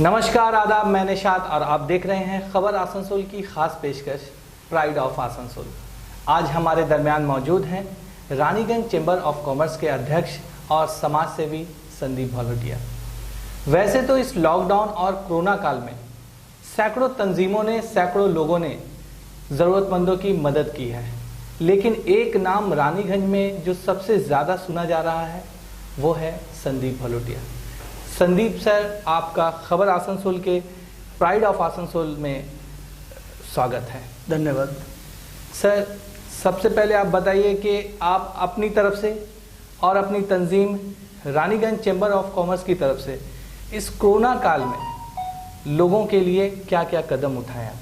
नमस्कार, आदाब, मैं निशात और आप देख रहे हैं खबर आसनसोल की खास पेशकश प्राइड ऑफ आसनसोल। आज हमारे दरमियान मौजूद हैं रानीगंज चेंबर ऑफ कॉमर्स के अध्यक्ष और समाज सेवी संदीप भलोटिया। वैसे तो इस लॉकडाउन और कोरोना काल में सैकड़ों तंजीमों ने, सैकड़ों लोगों ने ज़रूरतमंदों की मदद की है, लेकिन एक नाम रानीगंज में जो सबसे ज़्यादा सुना जा रहा है वो है संदीप भलोटिया। संदीप सर, आपका खबर आसनसोल के प्राइड ऑफ आसनसोल में स्वागत है। धन्यवाद सर। सबसे पहले आप बताइए कि आप अपनी तरफ से और अपनी तंजीम रानीगंज चेंबर ऑफ कॉमर्स की तरफ से इस कोरोना काल में लोगों के लिए क्या क्या कदम उठाए हैं?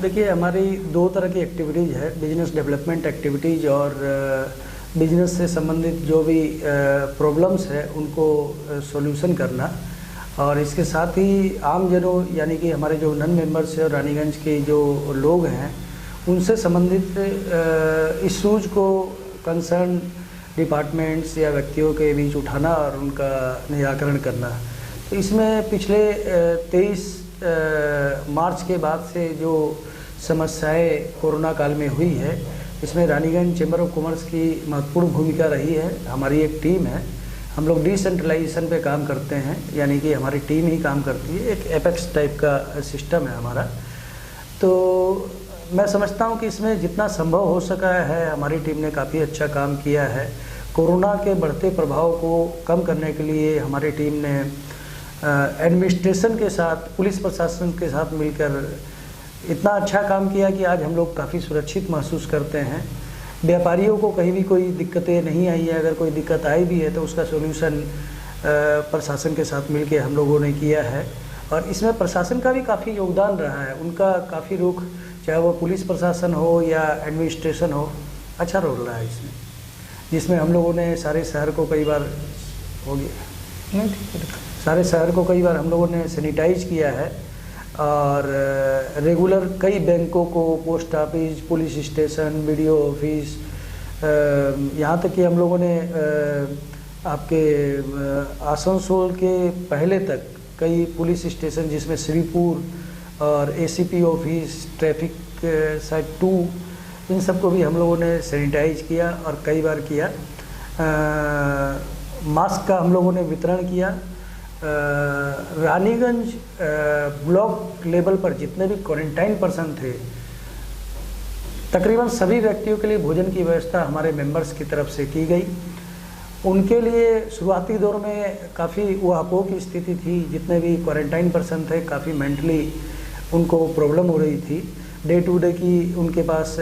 देखिए, हमारी दो तरह की एक्टिविटीज़ है, बिजनेस डेवलपमेंट एक्टिविटीज़ और बिजनेस से संबंधित जो भी प्रॉब्लम्स है उनको सॉल्यूशन करना, और इसके साथ ही आम जनों यानी कि हमारे जो नन मेंबर्स है और रानीगंज के जो लोग हैं उनसे संबंधित इश्यूज को कंसर्न डिपार्टमेंट्स या व्यक्तियों के बीच उठाना और उनका निराकरण करना। तो इसमें पिछले 23 मार्च के बाद से जो समस्याएं कोरोना काल में हुई है, इसमें रानीगंज चेंबर ऑफ कॉमर्स की महत्वपूर्ण भूमिका रही है। हमारी एक टीम है, हम लोग डिसेंट्रलाइजेशन पे काम करते हैं, यानी कि हमारी टीम ही काम करती है, एक एपेक्स टाइप का सिस्टम है हमारा। तो मैं समझता हूँ कि इसमें जितना संभव हो सका है हमारी टीम ने काफ़ी अच्छा काम किया है। कोरोना के बढ़ते प्रभाव को कम करने के लिए हमारी टीम ने एडमिनिस्ट्रेशन के साथ, पुलिस प्रशासन के साथ मिलकर इतना अच्छा काम किया कि आज हम लोग काफ़ी सुरक्षित महसूस करते हैं। व्यापारियों को कहीं भी कोई दिक्कतें नहीं आई है, अगर कोई दिक्कत आई भी है तो उसका सॉल्यूशन प्रशासन के साथ मिलकर हम लोगों ने किया है। और इसमें प्रशासन का भी काफ़ी योगदान रहा है, उनका काफ़ी रुख, चाहे वो पुलिस प्रशासन हो या एडमिनिस्ट्रेशन हो, अच्छा रोल रहा है इसमें, जिसमें हम लोगों ने सारे शहर को कई बार सारे शहर को कई बार हम लोगों ने सैनिटाइज किया है, और रेगुलर कई बैंकों को, post office, police station, BDO office, यहाँ तक कि हम लोगों ने आपके आसनसोल के पहले तक कई पुलिस स्टेशन, जिसमें श्रीपुर और एसीपी ऑफिस, ट्रैफिक साइड 2, इन सबको भी हम लोगों ने सैनिटाइज किया और कई बार किया। मास्क का हम लोगों ने वितरण किया। रानीगंज ब्लॉक लेवल पर जितने भी क्वारंटाइन पर्सन थे, तकरीबन सभी व्यक्तियों के लिए भोजन की व्यवस्था हमारे मेंबर्स की तरफ से की गई। उनके लिए शुरुआती दौर में काफ़ी ऊहापोह की स्थिति थी, जितने भी क्वारंटाइन पर्सन थे काफ़ी मेंटली उनको प्रॉब्लम हो रही थी। डे टू डे की उनके पास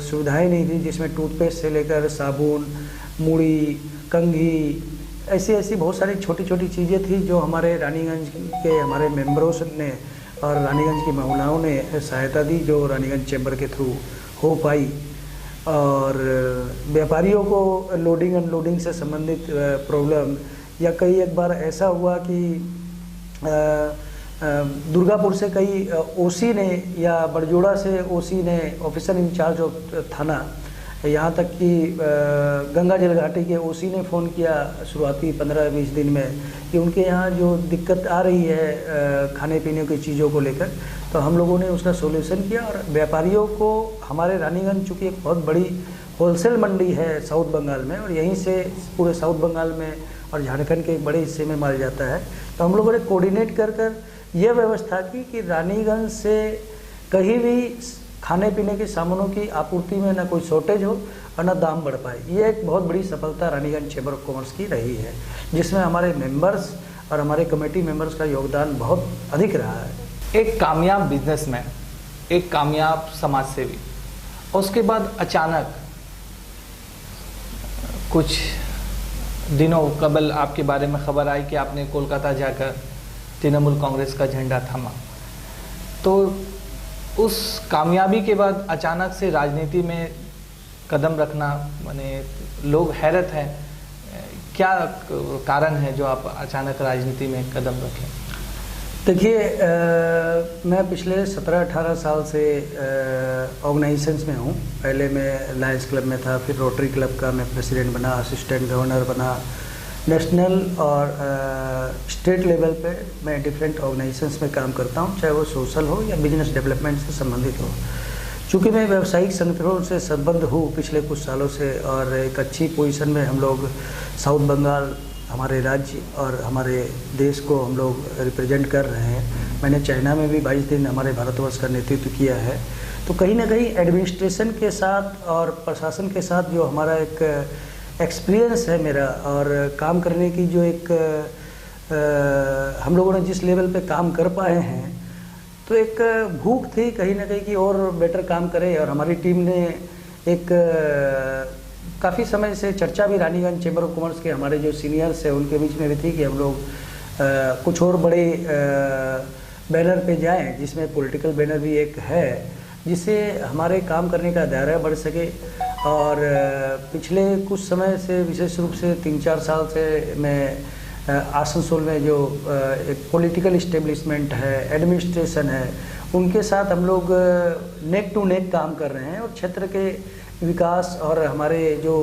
सुविधाएं नहीं थी, जिसमें टूथपेस्ट से लेकर साबुन, मूड़ी, कंघी, ऐसी बहुत सारी छोटी छोटी चीज़ें थी जो हमारे रानीगंज के हमारे मेंबरों ने और रानीगंज की महिलाओं ने सहायता दी, जो रानीगंज चैम्बर के थ्रू हो पाई। और व्यापारियों को लोडिंग अनलोडिंग से संबंधित प्रॉब्लम, या कई एक बार ऐसा हुआ कि दुर्गापुर से कई ओसी ने या बड़जोड़ा से ओसी ने, ऑफिसर इंचार्ज ऑफ थाना, यहाँ तक कि गंगा जल घाटी के ओसी ने फ़ोन किया शुरुआती 15-20 दिन में कि उनके यहाँ जो दिक्कत आ रही है खाने पीने की चीज़ों को लेकर, तो हम लोगों ने उसका सॉल्यूशन किया। और व्यापारियों को, हमारे रानीगंज चूँकि एक बहुत बड़ी होलसेल मंडी है साउथ बंगाल में, और यहीं से पूरे साउथ बंगाल में और झारखंड के एक बड़े हिस्से में माल जाता है, तो हम लोगों ने कोऑर्डिनेट कर यह व्यवस्था की कि रानीगंज से कहीं भी खाने पीने के सामानों की आपूर्ति में न कोई शॉर्टेज हो और न दाम बढ़ पाए। ये एक बहुत बड़ी सफलता रानीगंज चेंबर ऑफ कॉमर्स की रही है, जिसमें हमारे मेंबर्स और हमारे कमेटी मेंबर्स का योगदान बहुत अधिक रहा है। एक कामयाब बिजनेसमैन, एक कामयाब समाज सेवी, उसके बाद अचानक कुछ दिनों कबल आपके बारे में खबर आई कि आपने कोलकाता जाकर तृणमूल कांग्रेस का झंडा थामा। तो उस कामयाबी के बाद अचानक से राजनीति में कदम रखना, माने लोग हैरत हैं, क्या कारण है जो आप अचानक राजनीति में कदम रखें? देखिए, मैं पिछले 17-18 साल से ऑर्गेनाइजेशंस में हूँ। पहले मैं लायंस क्लब में था, फिर रोटरी क्लब का मैं प्रेसिडेंट बना, असिस्टेंट गवर्नर बना, नेशनल और स्टेट लेवल पे मैं डिफरेंट ऑर्गेनाइजेशंस में काम करता हूँ, चाहे वो सोशल हो या बिजनेस डेवलपमेंट से संबंधित हो। चूँकि मैं व्यावसायिक संगठनों से संबद्ध हूँ पिछले कुछ सालों से, और एक अच्छी पोजीशन में हम लोग साउथ बंगाल, हमारे राज्य और हमारे देश को हम लोग रिप्रेजेंट कर रहे हैं। मैंने चाइना में भी 22 दिन हमारे भारतवर्ष का नेतृत्व किया है। तो कहीं ना कहीं एडमिनिस्ट्रेशन के साथ और प्रशासन के साथ जो हमारा एक एक्सपीरियंस है मेरा, और काम करने की जो एक हम लोगों ने जिस लेवल पे काम कर पाए हैं, तो एक भूख थी कहीं ना कहीं कि और बेटर काम करें। और हमारी टीम ने एक काफ़ी समय से चर्चा भी रानीगंज चैम्बर ऑफ कॉमर्स के हमारे जो सीनियर्स हैं उनके बीच में भी थी कि हम लोग कुछ और बड़े बैनर पे जाएं, जिसमें पॉलिटिकल बैनर भी एक है, जिससे हमारे काम करने का दायरा बढ़ सके। और पिछले कुछ समय से, विशेष रूप से 3-4 साल से मैं आसनसोल में जो एक पॉलिटिकल इस्टेब्लिशमेंट है, एडमिनिस्ट्रेशन है, उनके साथ हम लोग नेक टू नेक काम कर रहे हैं, और क्षेत्र के विकास और हमारे जो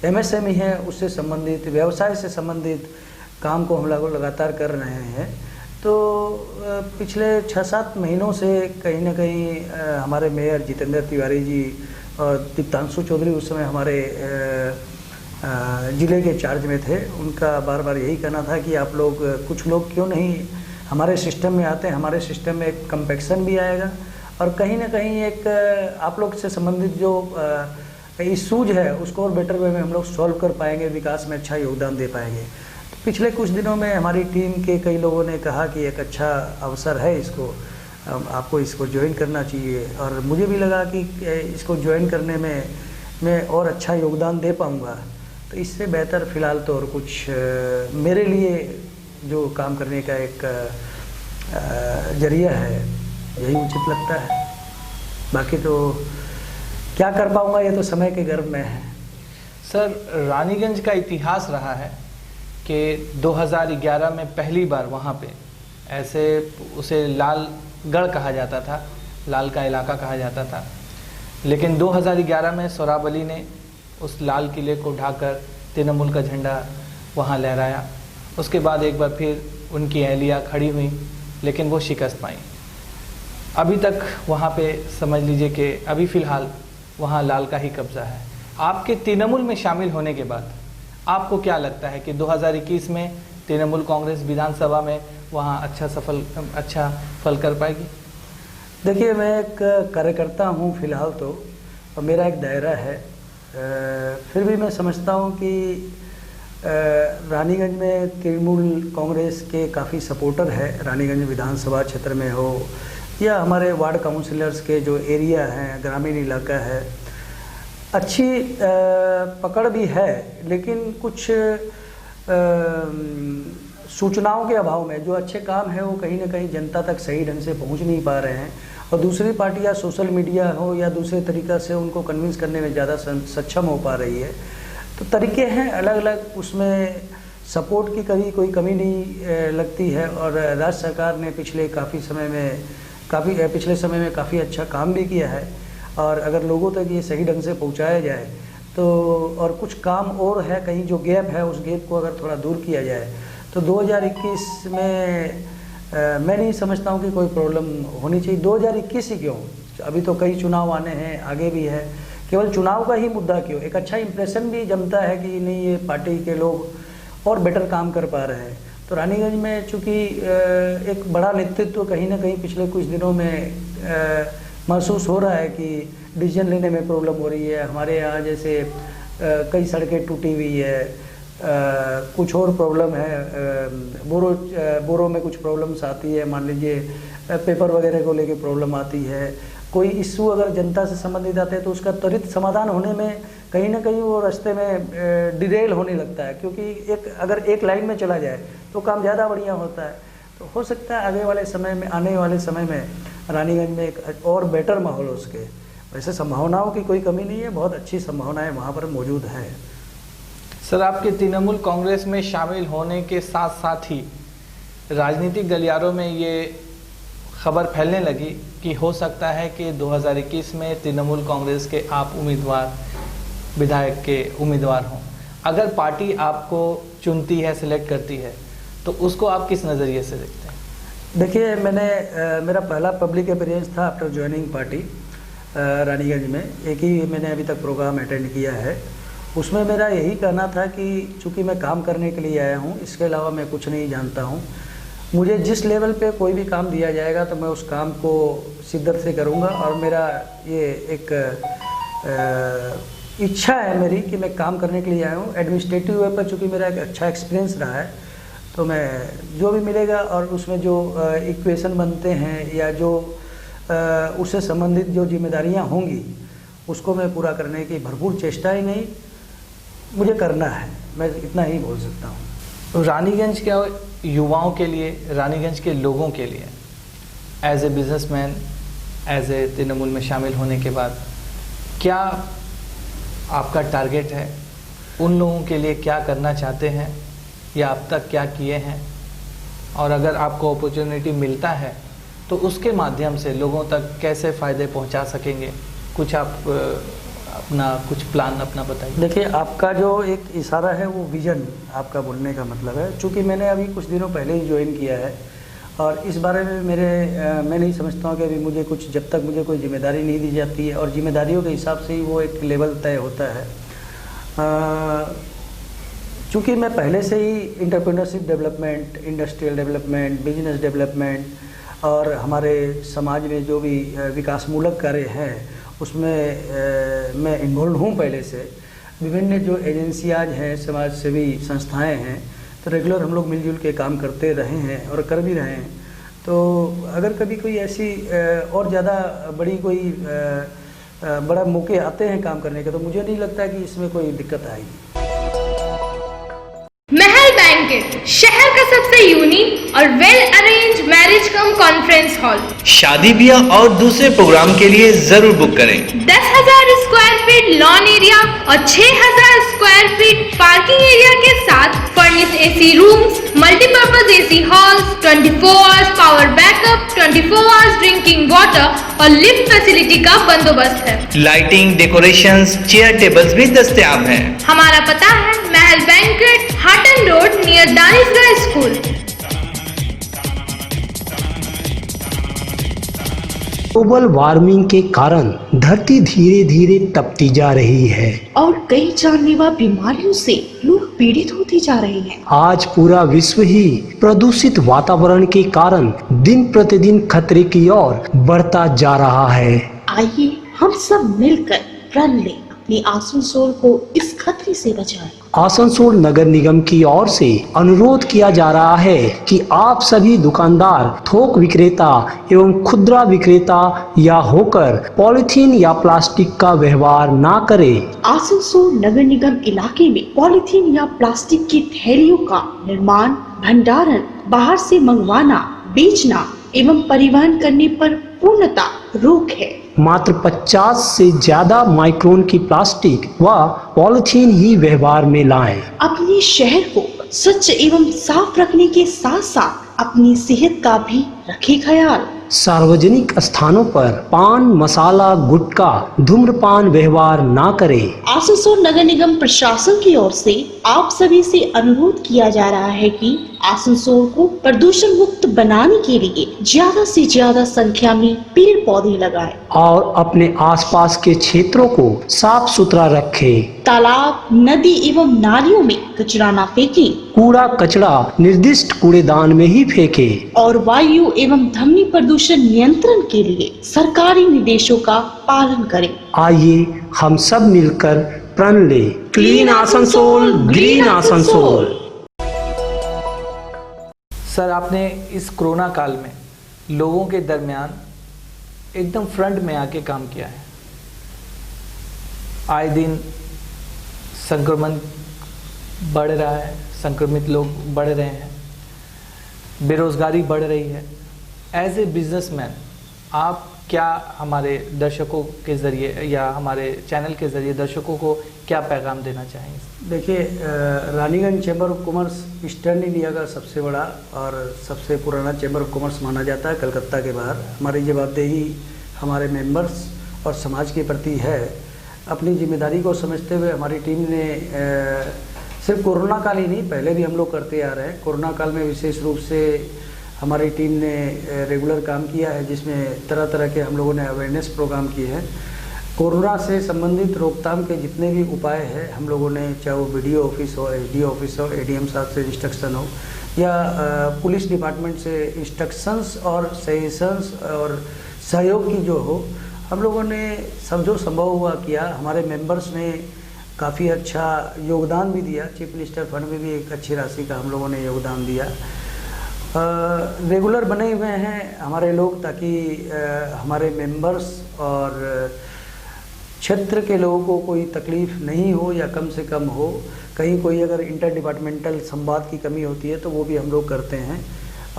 MSME हैं उससे संबंधित, व्यवसाय से संबंधित काम को हम लोग लगातार कर रहे हैं। तो पिछले 6-7 महीनों से कहीं ना कहीं हमारे मेयर जितेंद्र तिवारी जी और दीप्तांशु चौधरी उस समय हमारे ज़िले के चार्ज में थे, उनका बार बार यही कहना था कि आप लोग, कुछ लोग क्यों नहीं हमारे सिस्टम में आते हैं, हमारे सिस्टम में एक कम्पेक्शन भी आएगा, और कहीं ना कहीं एक आप लोग से संबंधित जो इशूज है उसको और बेटर वे में हम लोग सॉल्व कर पाएंगे, विकास में अच्छा योगदान दे पाएंगे। तो पिछले कुछ दिनों में हमारी टीम के कई लोगों ने कहा कि एक अच्छा अवसर है, इसको आपको इसको ज्वाइन करना चाहिए, और मुझे भी लगा कि इसको ज्वाइन करने में मैं और अच्छा योगदान दे पाऊँगा। तो इससे बेहतर फ़िलहाल तो और कुछ मेरे लिए जो काम करने का एक जरिया है, यही उचित लगता है। बाकी तो क्या कर पाऊँगा ये तो समय के गर्भ में है। सर, रानीगंज का इतिहास रहा है कि 2011 में पहली बार वहाँ पे ऐसे, उसे लालगढ़ कहा जाता था, लाल का इलाका कहा जाता था, लेकिन 2011 में सोहराब अली ने उस लाल किले को ढाकर तृणमूल का झंडा वहाँ लहराया। उसके बाद एक बार फिर उनकी एहलिया खड़ी हुई, लेकिन वो शिकस्त पाई। अभी तक वहाँ पे समझ लीजिए कि अभी फ़िलहाल वहाँ लाल का ही कब्ज़ा है। आपके तृणमूल में शामिल होने के बाद आपको क्या लगता है कि 2021 में तृणमूल कांग्रेस विधानसभा में वहाँ अच्छा फल कर पाएगी? देखिए, मैं एक कार्यकर्ता हूँ फ़िलहाल तो, और मेरा एक दायरा है। फिर भी मैं समझता हूँ कि रानीगंज में तृणमूल कांग्रेस के काफ़ी सपोर्टर है, रानीगंज विधानसभा क्षेत्र में हो या हमारे वार्ड काउंसिलर्स के जो एरिया हैं, ग्रामीण इलाका है, अच्छी पकड़ भी है, लेकिन कुछ सूचनाओं के अभाव में जो अच्छे काम है वो कहीं ना कहीं जनता तक सही ढंग से पहुंच नहीं पा रहे हैं, और दूसरी पार्टियां सोशल मीडिया हो या दूसरे तरीक़ा से उनको कन्विंस करने में ज़्यादा सक्षम हो पा रही है। तो तरीके हैं अलग अलग, उसमें सपोर्ट की कभी कोई कमी नहीं लगती है। और राज्य सरकार ने पिछले समय में काफ़ी अच्छा काम भी किया है, और अगर लोगों तक ये सही ढंग से पहुंचाया जाए तो, और कुछ काम और है कहीं जो गैप है, उस गैप को अगर थोड़ा दूर किया जाए तो 2021 में मैं नहीं समझता हूँ कि कोई प्रॉब्लम होनी चाहिए। 2021 ही क्यों, अभी तो कई चुनाव आने हैं, आगे भी है, केवल चुनाव का ही मुद्दा क्यों? एक अच्छा इंप्रेशन भी जमता है कि नहीं, ये पार्टी के लोग और बेटर काम कर पा रहे हैं। तो रानीगंज में चूँकि एक बड़ा नेतृत्व कहीं ना कहीं पिछले कुछ दिनों में महसूस हो रहा है कि डिसीजन लेने में प्रॉब्लम हो रही है। हमारे यहाँ जैसे कई सड़कें टूटी हुई है, कुछ और प्रॉब्लम है, बोरों में कुछ प्रॉब्लम्स आती है, मान लीजिए पेपर वगैरह को लेके प्रॉब्लम आती है। कोई इशू अगर जनता से संबंधित आते हैं तो उसका त्वरित समाधान होने में कहीं ना कहीं वो रास्ते में डिरेल होने लगता है, क्योंकि अगर एक लाइन में चला जाए तो काम ज़्यादा बढ़िया होता है। तो हो सकता है आने वाले समय में रानीगंज में एक और बेटर माहौल हो सके। वैसे संभावनाओं की कोई कमी नहीं है, बहुत अच्छी संभावनाएं वहाँ पर मौजूद हैं। सर, आपके तृणमूल कांग्रेस में शामिल होने के साथ साथ ही राजनीतिक गलियारों में ये खबर फैलने लगी कि हो सकता है कि 2021 में तृणमूल कांग्रेस के आप विधायक के उम्मीदवार हों। अगर पार्टी आपको चुनती है, सिलेक्ट करती है, तो उसको आप किस नज़रिए से देखते हैं? देखिए, मेरा पहला पब्लिक अपीयरेंस था आफ्टर ज्वाइनिंग पार्टी रानीगंज में। एक ही मैंने अभी तक प्रोग्राम अटेंड किया है। उसमें मेरा यही कहना था कि चूँकि मैं काम करने के लिए आया हूँ, इसके अलावा मैं कुछ नहीं जानता हूँ। मुझे जिस लेवल पे कोई भी काम दिया जाएगा तो मैं उस काम को शिद्दत से करूँगा, और मेरा ये एक इच्छा है मेरी कि मैं काम करने के लिए आया हूँ। एडमिनिस्ट्रेटिव वे पर चूँकि मेरा एक अच्छा एक्सपीरियंस रहा है, तो मैं जो भी मिलेगा और उसमें जो इक्वेशन बनते हैं या जो उससे संबंधित जो जिम्मेदारियाँ होंगी, उसको मैं पूरा करने की भरपूर चेष्टा ही नहीं मुझे करना है। मैं इतना ही बोल सकता हूँ। रानीगंज के युवाओं के लिए, रानीगंज के लोगों के लिए as a businessman, as a Trinamool में शामिल होने के बाद क्या आपका टारगेट है? उन लोगों के लिए क्या करना चाहते हैं या अब तक क्या किए हैं? और अगर आपको अपॉर्चुनिटी मिलता है तो उसके माध्यम से लोगों तक कैसे फ़ायदे पहुंचा सकेंगे? कुछ आप अपना कुछ प्लान अपना बताइए। देखिए, आपका जो एक इशारा है वो विज़न आपका बोलने का मतलब है। चूँकि मैंने अभी कुछ दिनों पहले ही ज्वाइन किया है और इस बारे में मैं नहीं समझता हूँ कि अभी मुझे कुछ, जब तक मुझे कोई जिम्मेदारी नहीं दी जाती है और जिम्मेदारियों के हिसाब से ही वो एक लेवल तय होता है। चूँकि मैं पहले से ही entrepreneurship development, industrial development, business development और हमारे समाज में जो भी विकासमूलक कार्य हैं उसमें मैं इन्वॉल्व हूँ पहले से। विभिन्न जो एजेंसियाँ हैं, समाज सेवी संस्थाएं हैं, तो रेगुलर हम लोग मिलजुल के काम करते रहे हैं और कर भी रहे हैं। तो अगर कभी कोई ऐसी और ज़्यादा बड़ी कोई बड़ा मौके आते हैं काम करने के, तो मुझे नहीं लगता कि इसमें कोई दिक्कत आएगी। महल बैंकेट, शहर का सबसे यूनिक और वेल अरेंज मैरिज कम कॉन्फ्रेंस हॉल। शादी ब्याह और दूसरे प्रोग्राम के लिए जरूर बुक करें। 10,000 स्क्वायर फीट लॉन एरिया और 6,000 स्क्वायर फीट पार्किंग एरिया के साथ furnished AC rooms, multipurpose AC halls, 24 hours power backup, 24 hours drinking water और लिफ्ट फैसिलिटी का बंदोबस्त है। लाइटिंग, डेकोरेशंस, चेयर टेबल्स भी दस्तयाब हैं। हमारा पता है महल बैंकेट, हाटन रोड नियर दानिशगाह स्कूल। ग्लोबल वार्मिंग के कारण धरती धीरे धीरे तपती जा रही है और कई जानलेवा बीमारियों से लोग पीड़ित होते जा रहे हैं। आज पूरा विश्व ही प्रदूषित वातावरण के कारण दिन प्रतिदिन खतरे की ओर बढ़ता जा रहा है। आइए हम सब मिलकर प्रण लें, अपने आसनसोल को इस खतरे से बचाएं। आसनसोल नगर निगम की ओर से अनुरोध किया जा रहा है कि आप सभी दुकानदार, थोक विक्रेता एवं खुदरा विक्रेता या होकर पॉलिथीन या प्लास्टिक का व्यवहार ना करें। आसनसोल नगर निगम इलाके में पॉलिथीन या प्लास्टिक की थैलियों का निर्माण, भंडारण, बाहर से मंगवाना, बेचना एवं परिवहन करने पर पूर्णतः रोक है। मात्र 50 से ज्यादा माइक्रोन की प्लास्टिक व पॉलिथीन ही व्यवहार में लाएं। अपने शहर को स्वच्छ एवं साफ रखने के साथ साथ अपनी सेहत का भी रखें ख्याल। सार्वजनिक स्थानों पर पान मसाला गुटखा धूम्रपान व्यवहार ना करें। आसनसोल नगर निगम प्रशासन की ओर से आप सभी से अनुरोध किया जा रहा है कि आसनसोल को प्रदूषण मुक्त बनाने के लिए ज्यादा से ज्यादा संख्या में पेड़ पौधे लगाएं और अपने आसपास के क्षेत्रों को साफ सुथरा रखें। तालाब, नदी एवं नालियों में कचरा न फेंकें। कूड़ा कचरा निर्दिष्ट कूड़ेदान में ही फेंकें। और वायु एवं ध्वनि प्रदूषण नियंत्रण के लिए सरकारी निर्देशों का पालन करें। आइए हम सब मिलकर प्रण लें। Clean Asansol, green Asansol. Sir, आपने इस कोरोना काल में लोगों के दरमियान एकदम फ्रंट में आके काम किया है। आए दिन संक्रमण बढ़ रहा है, संक्रमित लोग बढ़ रहे हैं, बेरोजगारी बढ़ रही है। एज ए बिजनेसमैन आप क्या हमारे दर्शकों के ज़रिए या हमारे चैनल के ज़रिए दर्शकों को क्या पैगाम देना चाहेंगे? देखिए, Raniganj chamber of commerce eastern India का सबसे बड़ा और सबसे पुराना चैम्बर ऑफ कॉमर्स माना जाता है कलकत्ता के बाहर। हमारी जवाबदेही हमारे मेंबर्स और समाज के प्रति है। अपनी जिम्मेदारी को समझते हुए हमारी टीम ने सिर्फ कोरोना काल ही नहीं, पहले भी हम लोग करते आ रहे हैं। कोरोना काल में विशेष रूप से हमारी टीम ने रेगुलर काम किया है, जिसमें तरह तरह के हम लोगों ने अवेयरनेस प्रोग्राम किए हैं। कोरोना से संबंधित रोकथाम के जितने भी उपाय हैं हम लोगों ने, चाहे वो BDO ऑफिस हो, SDO ऑफिस हो, ADM साहब से इंस्ट्रक्शन हो या पुलिस डिपार्टमेंट से इंस्ट्रक्शंस और सजेशंस और सहयोग की जो हो, हम लोगों ने सब जो संभव हुआ किया। हमारे मेंबर्स ने काफ़ी अच्छा योगदान भी दिया। चीफ मिनिस्टर फंड में भी एक अच्छी राशि का हम लोगों ने योगदान दिया। रेगुलर बने हुए हैं हमारे लोग, ताकि हमारे मेंबर्स और क्षेत्र के लोगों को कोई तकलीफ़ नहीं हो या कम से कम हो। कहीं कोई अगर इंटर डिपार्टमेंटल संवाद की कमी होती है तो वो भी हम लोग करते हैं।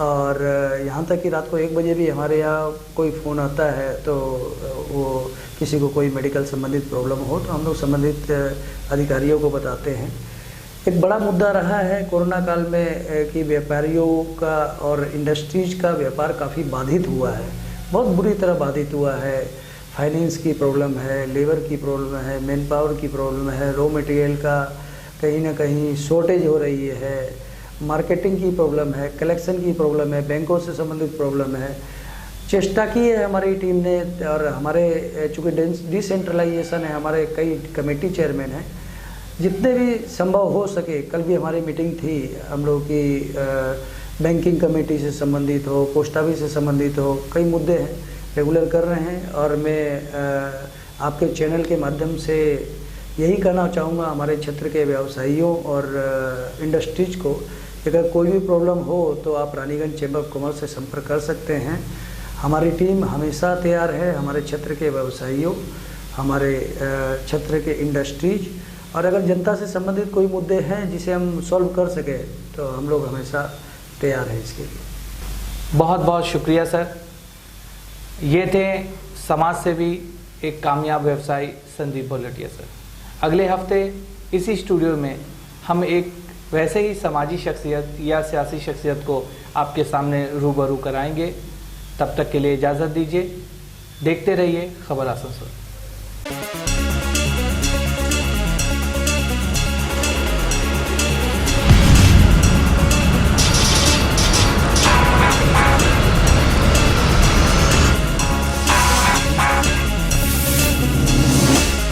और यहाँ तक कि रात को 1 बजे भी हमारे यहाँ कोई फ़ोन आता है तो वो किसी को कोई मेडिकल संबंधित प्रॉब्लम हो तो हम लोग संबंधित अधिकारियों को बताते हैं। एक बड़ा मुद्दा रहा है कोरोना काल में कि व्यापारियों का और इंडस्ट्रीज का व्यापार काफ़ी बाधित हुआ है, बहुत बुरी तरह बाधित हुआ है। फाइनेंस की प्रॉब्लम है, लेबर की प्रॉब्लम है, मैन पावर की प्रॉब्लम है, रॉ मटेरियल का कहीं ना कहीं शॉर्टेज हो रही है, मार्केटिंग की प्रॉब्लम है, कलेक्शन की प्रॉब्लम है, बैंकों से संबंधित प्रॉब्लम है। चेष्टा की है हमारी टीम ने, और हमारे चूँकि डिसेंट्रलाइजेशन है, हमारे कई कमेटी चेयरमैन हैं, जितने भी संभव हो सके। कल भी हमारी मीटिंग थी हम लोग की, बैंकिंग कमेटी से संबंधित हो, पोस्ट ऑफिस से संबंधित हो, कई मुद्दे हैं, रेगुलर कर रहे हैं। और मैं आपके चैनल के माध्यम से यही कहना चाहूँगा हमारे क्षेत्र के व्यवसायियों और इंडस्ट्रीज को, अगर कोई भी प्रॉब्लम हो तो आप रानीगंज चैम्बर ऑफ कॉमर्स से संपर्क कर सकते हैं। हमारी टीम हमेशा तैयार है, हमारे क्षेत्र के व्यवसायियों, हमारे क्षेत्र के इंडस्ट्रीज, और अगर जनता से संबंधित कोई मुद्दे हैं जिसे हम सॉल्व कर सकें तो हम लोग हमेशा तैयार हैं इसके लिए। बहुत बहुत शुक्रिया सर। ये थे समाज सेवी, एक कामयाब व्यवसायी संदीप भोलटिया सर। अगले हफ्ते इसी स्टूडियो में हम एक वैसे ही समाजी शख्सियत या सियासी शख्सियत को आपके सामने रूबरू कराएंगे। तब तक के लिए इजाज़त दीजिए। देखते रहिए खबर आसनसोल।